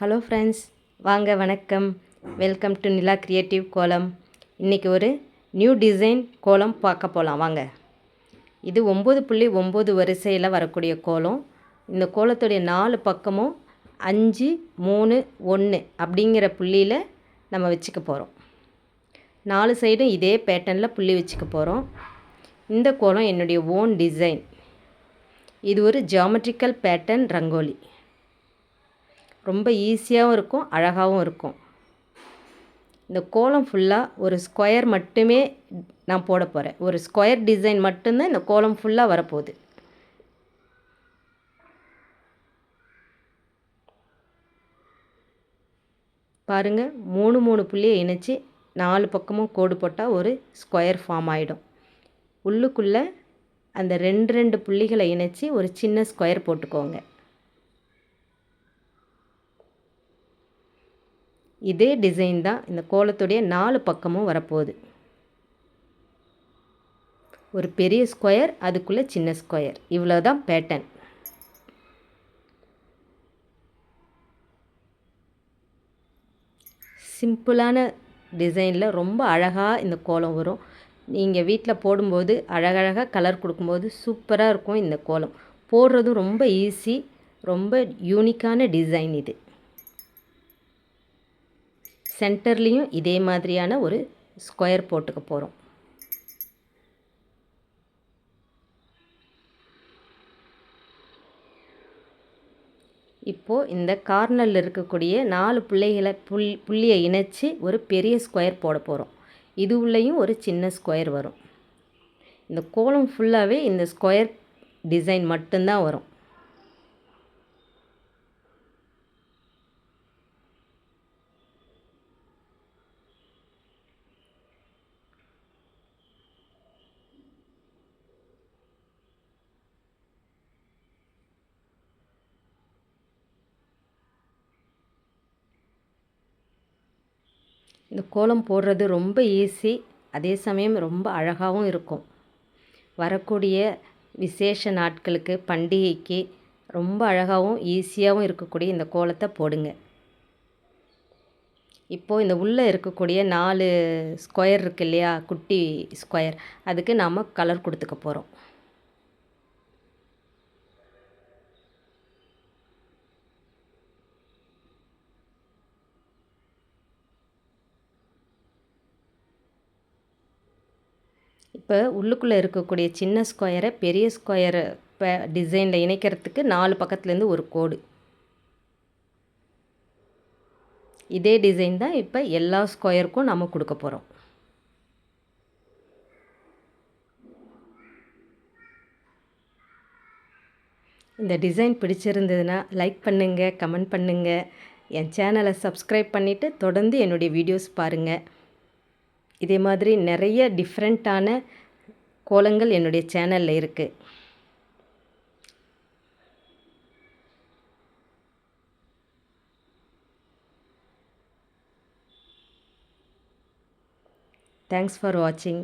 Hello friends, வாங்க வணக்கம். Welcome to Nila creative கோலம். இன்றைக்கி ஒரு நியூ டிசைன் கோலம் பார்க்க போகலாம் வாங்க. இது 9.9 வரிசையில் வரக்கூடிய கோலம். இந்த கோலத்துடைய 4 பக்கமும் 5, 3, 1 அப்படிங்கிற புள்ளியில் நம்ம வச்சுக்க போகிறோம். 4 சைடும் இதே பேட்டர்னில் புள்ளி வச்சுக்க போகிறோம். இந்த கோலம் என்னுடைய ஓன் டிசைன். இது ஒரு ஜியாமெட்ரிக்கல் பேட்டர்ன் ரங்கோலி. ரொம்ப ஈஸியாகவும் இருக்கும், அழகாகவும் இருக்கும். இந்த கோலம் ஃபுல்லாக ஒரு ஸ்கொயர் மட்டுமே நான் போட போகிறேன். ஒரு ஸ்கொயர் டிசைன் மட்டும்தான் இந்த கோலம் ஃபுல்லாக வரப்போகுது. பாருங்கள், 3 புள்ளியை இணைச்சி 4 பக்கமும் கோடு போட்டால் ஒரு ஸ்கொயர் ஃபார்ம் ஆகிடும். உள்ளுக்குள்ளே அந்த 2 புள்ளிகளை இணைச்சி ஒரு சின்ன ஸ்கொயர் போட்டுக்கோங்க. இதே டிசைன் தான் இந்த கோலத்துடைய 4 பக்கமும் வரப்போகுது. ஒரு பெரிய ஸ்கொயர், அதுக்குள்ளே சின்ன ஸ்கொயர், இவ்வளோ தான் பேட்டர்ன். சிம்பிளான டிசைனில் ரொம்ப அழகாக இந்த கோலம் வரும். நீங்கள் வீட்டில் போடும்போது அழகழகாக கலர் கொடுக்கும்போது சூப்பராக இருக்கும். இந்த கோலம் போடுறதும் ரொம்ப ஈஸி, ரொம்ப யூனிக்கான டிசைன் இது. சென்டர்லேயும் இதே மாதிரியான ஒரு ஸ்கொயர் போட்டுக்க போகிறோம். இப்போது இந்த கார்னரில் இருக்கக்கூடிய 4 புள்ளியை இணைச்சி ஒரு பெரிய ஸ்கொயர் போட போகிறோம். இது உள்ளேயும் ஒரு சின்ன ஸ்கொயர் வரும். இந்த கோலம் ஃபுல்லாகவே இந்த ஸ்கொயர் டிசைன் மட்டும்தான் வரும். இந்த கோலம் போடுறது ரொம்ப ஈஸி, அதே சமயம் ரொம்ப அழகாகவும் இருக்கும். வரக்கூடிய விசேஷ நாட்களுக்கு, பண்டிகைக்கு ரொம்ப அழகாகவும் ஈஸியாகவும் இருக்கக்கூடிய இந்த கோலத்தை போடுங்க. இப்போது இந்த உள்ளே இருக்கக்கூடிய 4 ஸ்கொயர் இருக்கு இல்லையா, குட்டி ஸ்கொயர், அதுக்கு நாம் கலர் கொடுத்துக்க போகிறோம். இப்போ உள்ளுக்குள்ளே இருக்கக்கூடிய சின்ன ஸ்கொயரை பெரிய ஸ்கொயரை டிசைனில் இணைக்கிறதுக்கு 4 பக்கத்துலேருந்து ஒரு கோடு. இதே டிசைன் தான் இப்போ எல்லா ஸ்கொயருக்கும் நம்ம கொடுக்க போகிறோம். இந்த டிசைன் பிடிச்சிருந்ததுன்னா லைக் பண்ணுங்கள், கமெண்ட் பண்ணுங்கள். என் சேனலை சப்ஸ்கிரைப் பண்ணிவிட்டு தொடர்ந்து என்னுடைய வீடியோஸ் பாருங்கள். இதே மாதிரி நிறைய டிஃப்ரெண்ட்டான கோலங்கள் என்னுடைய சேனலில் இருக்குது. தேங்க்ஸ் ஃபார் வாட்சிங்.